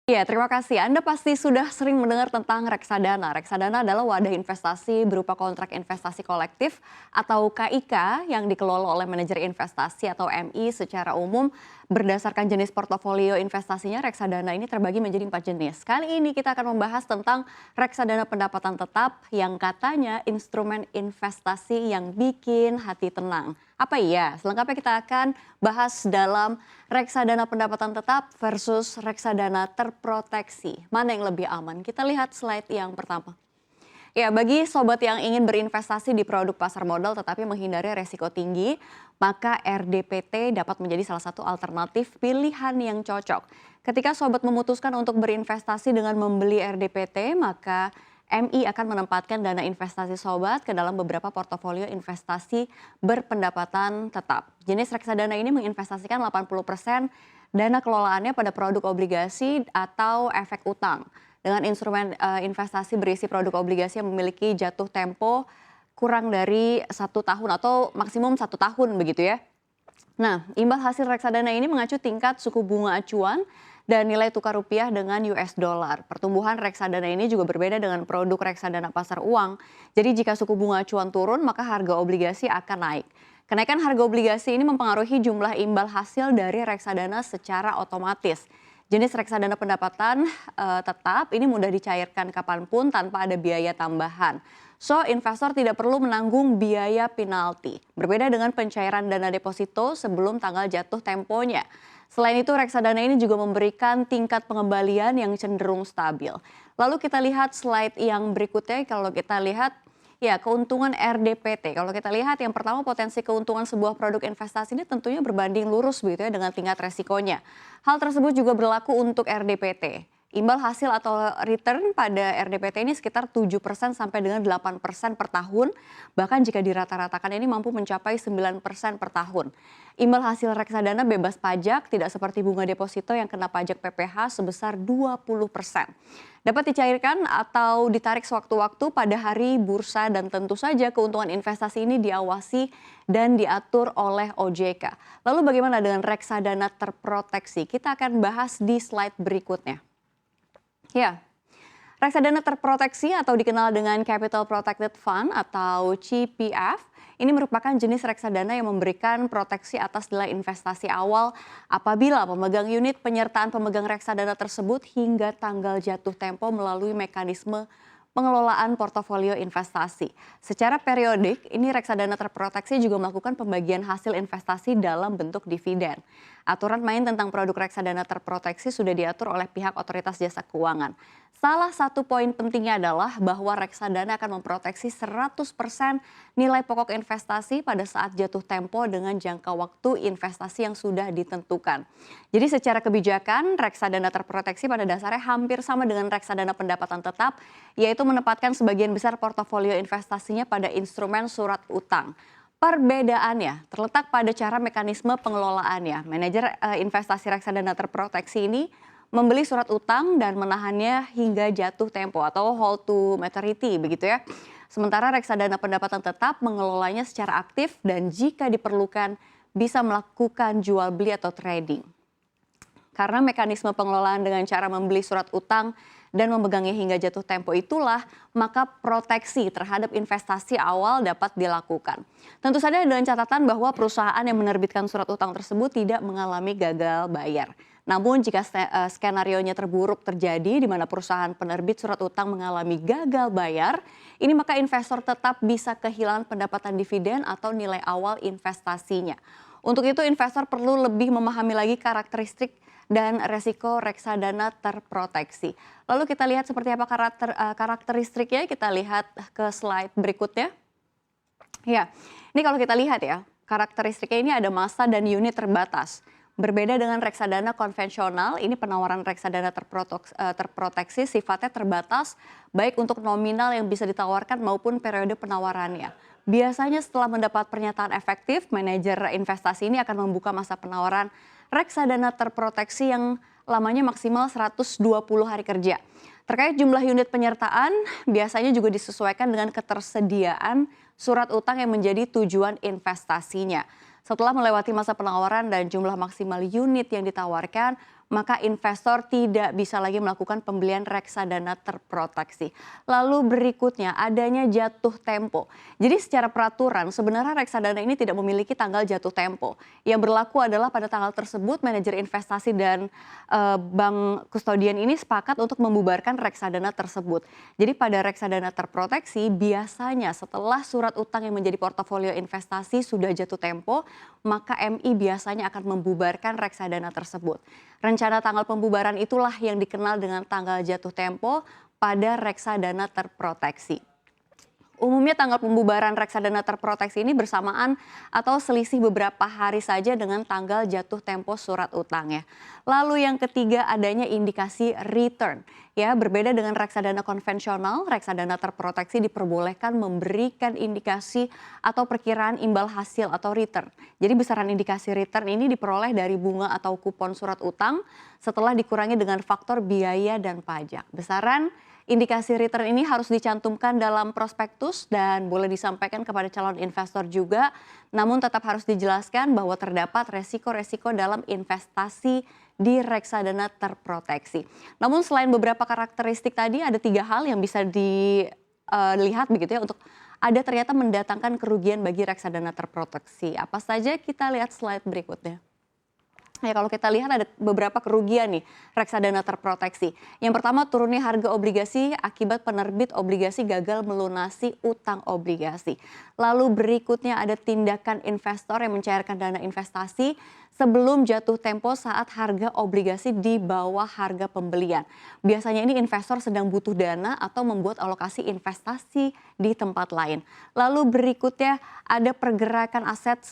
Ya, terima kasih. Anda pasti sudah sering mendengar tentang reksadana. Reksadana adalah wadah investasi berupa kontrak investasi kolektif atau KIK yang dikelola oleh manajer investasi atau MI secara umum. Berdasarkan jenis portofolio investasinya, reksadana ini terbagi menjadi 4 jenis. Kali ini kita akan membahas tentang reksadana pendapatan tetap yang katanya instrumen investasi yang bikin hati tenang. Apa iya? Selengkapnya kita akan bahas dalam reksadana pendapatan tetap versus reksadana terproteksi. Mana yang lebih aman? Kita lihat slide yang pertama. Ya, bagi sobat yang ingin berinvestasi di produk pasar modal tetapi menghindari resiko tinggi, maka RDPT dapat menjadi salah satu alternatif pilihan yang cocok. Ketika sobat memutuskan untuk berinvestasi dengan membeli RDPT, maka MI akan menempatkan dana investasi sobat ke dalam beberapa portofolio investasi berpendapatan tetap. Jenis reksadana ini menginvestasikan 80% dana kelolaannya pada produk obligasi atau efek utang. Dengan instrumen investasi berisi produk obligasi yang memiliki jatuh tempo kurang dari 1 tahun atau maksimum 1 tahun begitu ya. Nah, imbal hasil reksadana ini mengacu tingkat suku bunga acuan dan nilai tukar rupiah dengan US dollar. Pertumbuhan reksadana ini juga berbeda dengan produk reksadana pasar uang. Jadi jika suku bunga acuan turun, maka harga obligasi akan naik. Kenaikan harga obligasi ini mempengaruhi jumlah imbal hasil dari reksadana secara otomatis. Jenis reksadana pendapatan tetap ini mudah dicairkan kapanpun tanpa ada biaya tambahan. So, investor tidak perlu menanggung biaya penalti. Berbeda dengan pencairan dana deposito sebelum tanggal jatuh temponya. Selain itu, reksadana ini juga memberikan tingkat pengembalian yang cenderung stabil. Lalu kita lihat slide yang berikutnya. Kalau kita lihat ya, keuntungan RDPT. Kalau kita lihat yang pertama potensi keuntungan sebuah produk investasi ini tentunya berbanding lurus begitu ya dengan tingkat resikonya. Hal tersebut juga berlaku untuk RDPT. Imbal hasil atau return pada RDPT ini sekitar 7% sampai dengan 8% per tahun. Bahkan jika dirata-ratakan ini mampu mencapai 9% per tahun. Imbal hasil reksadana bebas pajak, tidak seperti bunga deposito yang kena pajak PPh sebesar 20%. Dapat dicairkan atau ditarik sewaktu-waktu pada hari bursa dan tentu saja keuntungan investasi ini diawasi dan diatur oleh OJK. Lalu bagaimana dengan reksadana terproteksi? Kita akan bahas di slide berikutnya. Ya, reksadana terproteksi atau dikenal dengan Capital Protected Fund atau CPF ini merupakan jenis reksadana yang memberikan proteksi atas nilai investasi awal apabila pemegang unit penyertaan pemegang reksadana tersebut hingga tanggal jatuh tempo melalui mekanisme pengelolaan portofolio investasi. Secara periodik, ini reksadana terproteksi juga melakukan pembagian hasil investasi dalam bentuk dividen. Aturan main tentang produk reksadana terproteksi sudah diatur oleh pihak otoritas jasa keuangan. Salah satu poin pentingnya adalah bahwa reksadana akan memproteksi 100% nilai pokok investasi pada saat jatuh tempo dengan jangka waktu investasi yang sudah ditentukan. Jadi secara kebijakan, reksadana terproteksi pada dasarnya hampir sama dengan reksadana pendapatan tetap, yaitu menempatkan sebagian besar portofolio investasinya pada instrumen surat utang. Perbedaannya terletak pada cara mekanisme pengelolaannya. Manajer investasi reksadana terproteksi ini membeli surat utang dan menahannya hingga jatuh tempo atau hold to maturity begitu ya. Sementara reksadana pendapatan tetap mengelolanya secara aktif dan jika diperlukan bisa melakukan jual beli atau trading. Karena mekanisme pengelolaan dengan cara membeli surat utang dan memegangnya hingga jatuh tempo itulah, maka proteksi terhadap investasi awal dapat dilakukan. Tentu saja dengan catatan bahwa perusahaan yang menerbitkan surat utang tersebut tidak mengalami gagal bayar. Namun jika skenarionya terburuk terjadi di mana perusahaan penerbit surat utang mengalami gagal bayar, ini maka investor tetap bisa kehilangan pendapatan dividen atau nilai awal investasinya. Untuk itu investor perlu lebih memahami lagi karakteristik dan resiko reksadana terproteksi. Lalu kita lihat seperti apa karakteristiknya, kita lihat ke slide berikutnya. Ya, ini kalau kita lihat ya, karakteristiknya ini ada masa dan unit terbatas. Berbeda dengan reksadana konvensional, ini penawaran reksadana terproteksi sifatnya terbatas baik untuk nominal yang bisa ditawarkan maupun periode penawarannya. Biasanya setelah mendapat pernyataan efektif, manajer investasi ini akan membuka masa penawaran reksadana terproteksi yang lamanya maksimal 120 hari kerja. Terkait jumlah unit penyertaan, biasanya juga disesuaikan dengan ketersediaan surat utang yang menjadi tujuan investasinya. Setelah melewati masa penawaran dan jumlah maksimal unit yang ditawarkan, maka investor tidak bisa lagi melakukan pembelian reksadana terproteksi. Lalu berikutnya adanya jatuh tempo. Jadi secara peraturan sebenarnya reksadana ini tidak memiliki tanggal jatuh tempo. Yang berlaku adalah pada tanggal tersebut manajer investasi dan bank kustodian ini sepakat untuk membubarkan reksadana tersebut. Jadi pada reksadana terproteksi biasanya setelah surat utang yang menjadi portofolio investasi sudah jatuh tempo, maka MI biasanya akan membubarkan reksadana tersebut. Rencana tanggal pembubaran itulah yang dikenal dengan tanggal jatuh tempo pada reksadana terproteksi. Umumnya tanggal pembubaran reksadana terproteksi ini bersamaan atau selisih beberapa hari saja dengan tanggal jatuh tempo surat utangnya. Lalu yang ketiga adanya indikasi return. Ya, berbeda dengan reksadana konvensional, reksadana terproteksi diperbolehkan memberikan indikasi atau perkiraan imbal hasil atau return. Jadi besaran indikasi return ini diperoleh dari bunga atau kupon surat utang setelah dikurangi dengan faktor biaya dan pajak. Besaran indikasi return ini harus dicantumkan dalam prospektus dan boleh disampaikan kepada calon investor juga. Namun tetap harus dijelaskan bahwa terdapat resiko-resiko dalam investasi di reksadana terproteksi. Namun selain beberapa karakteristik tadi ada 3 hal yang bisa dilihat begitu ya untuk ada ternyata mendatangkan kerugian bagi reksadana terproteksi. Apa saja kita lihat slide berikutnya. Ya kalau kita lihat ada beberapa kerugian nih reksadana terproteksi. Yang pertama turunnya harga obligasi akibat penerbit obligasi gagal melunasi utang obligasi. Lalu berikutnya ada tindakan investor yang mencairkan dana investasi sebelum jatuh tempo saat harga obligasi di bawah harga pembelian. Biasanya ini investor sedang butuh dana atau membuat alokasi investasi di tempat lain. Lalu berikutnya ada pergerakan aset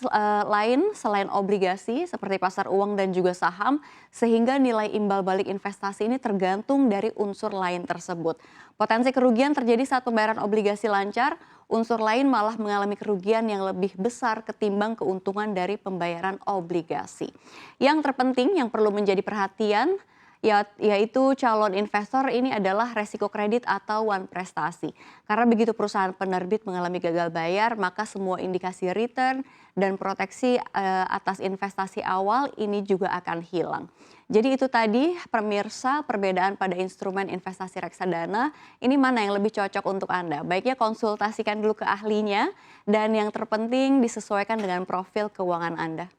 lain selain obligasi seperti pasar uang dan juga saham sehingga nilai imbal balik investasi ini tergantung dari unsur lain tersebut. Potensi kerugian terjadi saat pembayaran obligasi lancar, unsur lain malah mengalami kerugian yang lebih besar ketimbang keuntungan dari pembayaran obligasi. Yang terpenting yang perlu menjadi perhatian yaitu calon investor ini adalah resiko kredit atau wan prestasi. Karena begitu perusahaan penerbit mengalami gagal bayar, maka semua indikasi return dan proteksi atas investasi awal ini juga akan hilang. Jadi itu tadi pemirsa perbedaan pada instrumen investasi reksadana, ini mana yang lebih cocok untuk Anda. Baiknya konsultasikan dulu ke ahlinya dan yang terpenting disesuaikan dengan profil keuangan Anda.